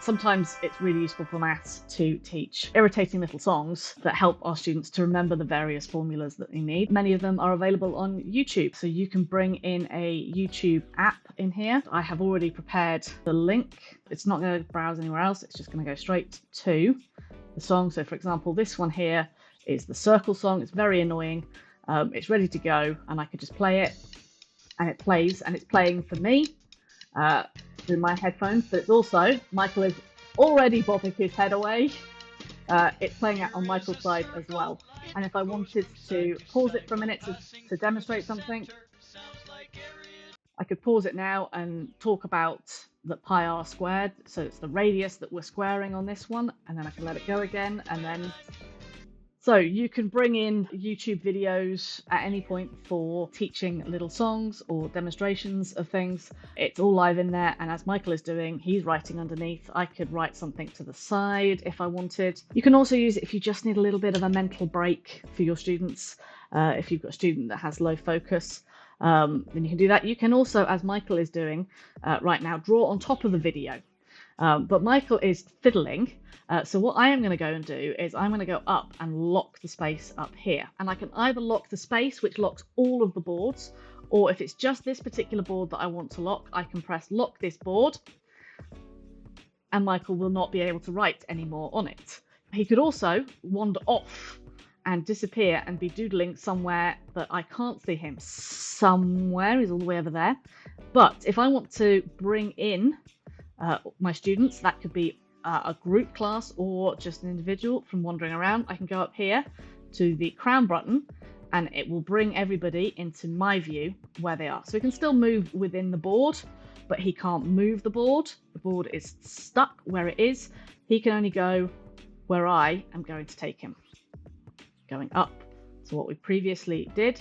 Sometimes it's really useful for maths to teach irritating little songs that help our students to remember the various formulas that they need. Many of them are available on YouTube, so you can bring in a YouTube app in here. I have already prepared the link. It's not going to browse anywhere else, it's just going to go straight to the song. So for example, this one here is the circle song. It's very annoying. It's ready to go, and I could just play it, and it plays, and it's playing for me through my headphones, but it's also, Michael is already bobbing his head away. It's playing out on Michael's side as well. And if I wanted to pause it for a minute to demonstrate something, I could pause it now and talk about the pi r squared. So it's the radius that we're squaring on this one, and then I can let it go again, and then so you can bring in YouTube videos at any point for teaching little songs or demonstrations of things. It's all live in there, and as Michael is doing, he's writing underneath. I could write something to the side if I wanted. You can also use it if you just need a little bit of a mental break for your students. If you've got a student that has low focus, then you can do that. You can also, as Michael is doing right now, draw on top of the video. But Michael is fiddling. So what I am going to go and do is I'm going to go up and lock the space up here. And I can either lock the space, which locks all of the boards, or if it's just this particular board that I want to lock, I can press lock this board, and Michael will not be able to write anymore on it. He could also wander off and disappear and be doodling somewhere that I can't see him. Somewhere, he's all the way over there. But if I want to bring in my students, that could be a group class or just an individual from wandering around, I can go up here to the crown button, and it will bring everybody into my view where they are. So he can still move within the board, but he can't move the board. The board is stuck where it is. He can only go where I am going to take him, going up to what we previously did.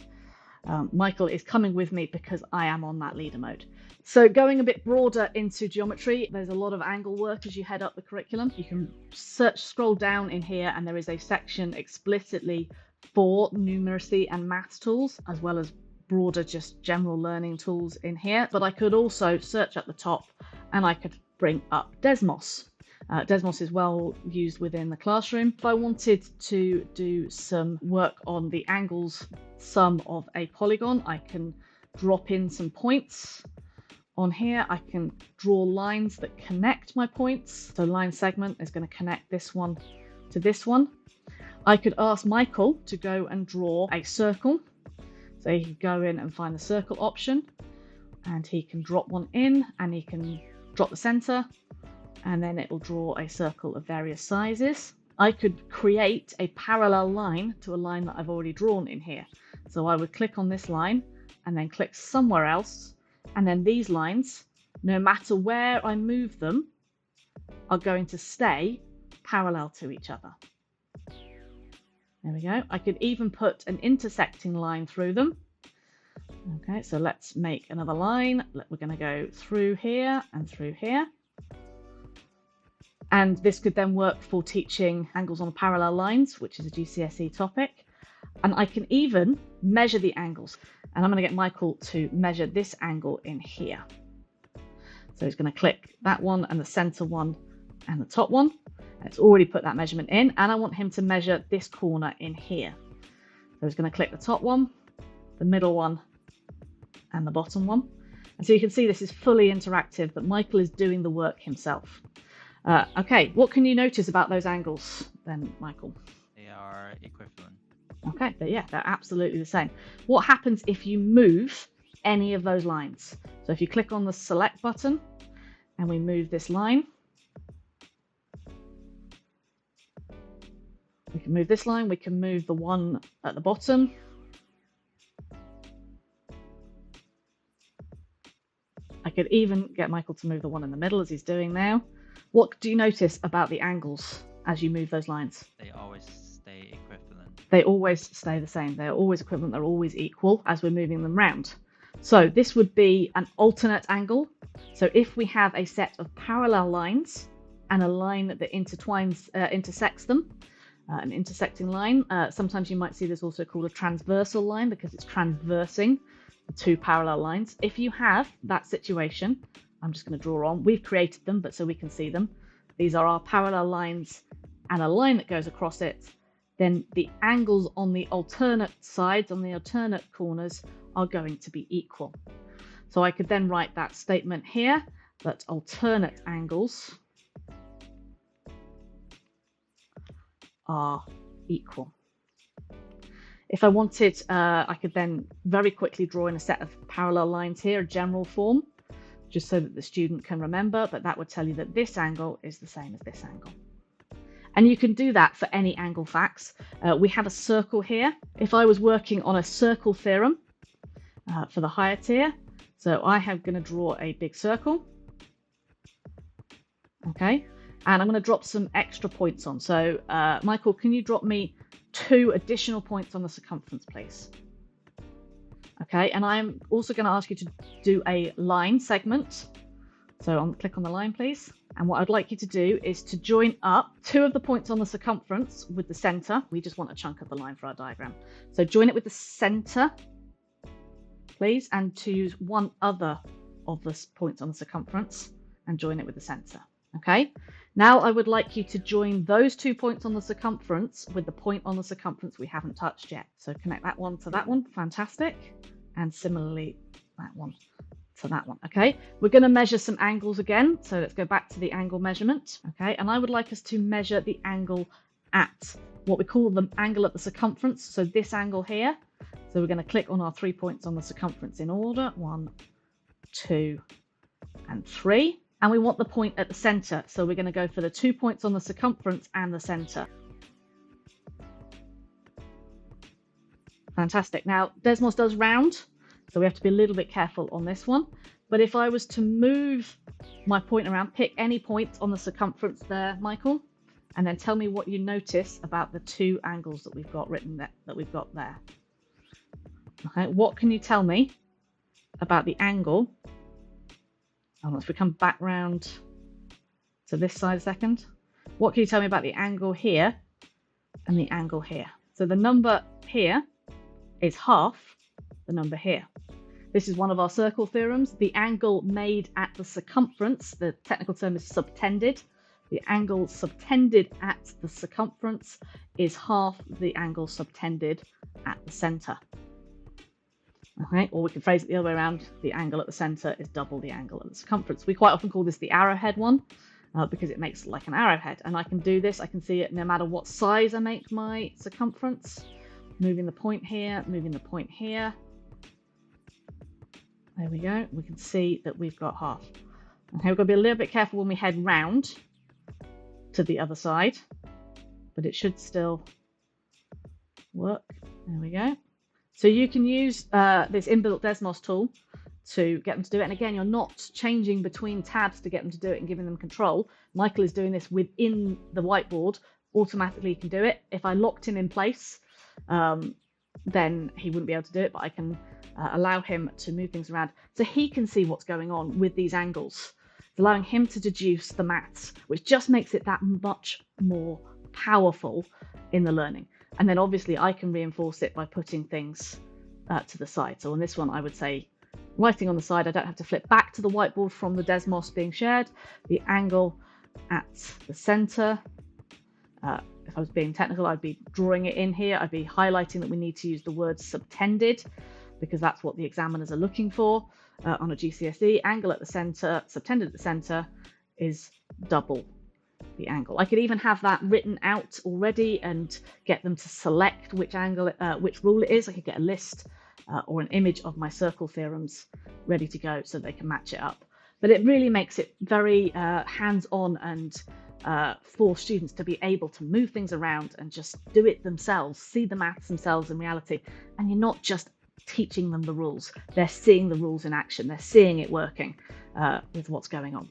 Michael is coming with me because I am on that leader mode. So going a bit broader into geometry, there's a lot of angle work as you head up the curriculum. You can scroll down in here, and there is a section explicitly for numeracy and maths tools, as well as broader just general learning tools in here. But I could also search at the top, and I could bring up Desmos. Desmos is well used within the classroom. If I wanted to do some work on the angles sum of a polygon, I can drop in some points. On here, I can draw lines that connect my points. So line segment is going to connect this one to this one. I could ask Michael to go and draw a circle. So he can go in and find the circle option, and he can drop one in, and he can drop the center, and then it will draw a circle of various sizes. I could create a parallel line to a line that I've already drawn in here. So I would click on this line and then click somewhere else, and then these lines, no matter where I move them, are going to stay parallel to each other. There we go. I could even put an intersecting line through them. Okay, so let's make another line. We're going to go through here and through here. And this could then work for teaching angles on parallel lines, which is a GCSE topic. And I can even measure the angles. And I'm going to get Michael to measure this angle in here. So he's going to click that one and the center one and the top one. And it's already put that measurement in. And I want him to measure this corner in here. So he's going to click the top one, the middle one, and the bottom one. And so you can see this is fully interactive, that Michael is doing the work himself. Okay, what can you notice about those angles then, Michael? They are equivalent. Okay, yeah, they're absolutely the same. What happens if you move any of those lines? So if you click on the select button and we move this line, we can move this line, we can move the one at the bottom. I could even get Michael to move the one in the middle as he's doing now. What do you notice about the angles as you move those lines? They always stay equivalent. They always stay the same. They're always equivalent. They're always equal as we're moving them round. So this would be an alternate angle. So if we have a set of parallel lines and a line that intersects them, an intersecting line, sometimes you might see this also called a transversal line because it's transversing the two parallel lines. If you have that situation, I'm just going to draw on. We've created them, but so we can see them. these are our parallel lines and a line that goes across it, then the angles on the alternate sides, on the alternate corners, are going to be equal. So I could then write that statement here, that alternate angles are equal. If I wanted, I could then very quickly draw in a set of parallel lines here, a general form, just so that the student can remember, but that would tell you that this angle is the same as this angle. And you can do that for any angle facts. We have a circle here. If I was working on a circle theorem for the higher tier, so I am going to draw a big circle. Okay, and I'm going to drop some extra points on. So Michael, can you drop me 2 additional points on the circumference, please? Okay, and I'm also going to ask you to do a line segment. So click on the line, please. And what I'd like you to do is to join up 2 of the points on the circumference with the center. We just want a chunk of the line for our diagram. So join it with the center, please, and to use 1 other of the points on the circumference and join it with the center. Okay, now I would like you to join those 2 points on the circumference with the point on the circumference we haven't touched yet. So connect that one to that one, fantastic. And similarly, that one to that one. Okay, we're going to measure some angles again. So let's go back to the angle measurement. Okay, and I would like us to measure the angle at what we call the angle at the circumference. So this angle here. So we're going to click on our 3 points on the circumference in order, 1, 2, and 3. And we want the point at the center. So we're going to go for the 2 points on the circumference and the center. Fantastic. Now, Desmos does round, so we have to be a little bit careful on this one. But if I was to move my point around, pick any point on the circumference there, Michael, and then tell me what you notice about the 2 angles that we've got written there, that we've got there. Okay, what can you tell me about the angle? Once we come back round to this side a second, what can you tell me about the angle here and the angle here? So the number here is half the number here. This is one of our circle theorems. The angle made at the circumference, the technical term is subtended. The angle subtended at the circumference is half the angle subtended at the center. Okay, or we can phrase it the other way around. The angle at the center is double the angle at the circumference. We quite often call this the arrowhead one because it makes like an arrowhead. And I can do this. I can see it no matter what size I make my circumference. Moving the point here, moving the point here. There we go. We can see that we've got half. Okay, we've got to be a little bit careful when we head round to the other side, but it should still work. There we go. So you can use this inbuilt Desmos tool to get them to do it. And again, you're not changing between tabs to get them to do it and giving them control. Michael is doing this within the whiteboard. Automatically he can do it. If I locked him in place, then he wouldn't be able to do it, but I can allow him to move things around so he can see what's going on with these angles. It's allowing him to deduce the maths, which just makes it that much more powerful in the learning. And then obviously I can reinforce it by putting things to the side. So on this one, I would say writing on the side, I don't have to flip back to the whiteboard from the Desmos being shared. The angle at the center, if I was being technical, I'd be drawing it in here. I'd be highlighting that we need to use the word subtended because that's what the examiners are looking for on a GCSE. Angle at the center, subtended at the center is double the angle. I could even have that written out already and get them to select which angle, which rule it is. I could get a list or an image of my circle theorems ready to go so they can match it up. But it really makes it very hands-on and for students to be able to move things around and just do it themselves, see the maths themselves in reality. And you're not just teaching them the rules, they're seeing the rules in action, they're seeing it working with what's going on.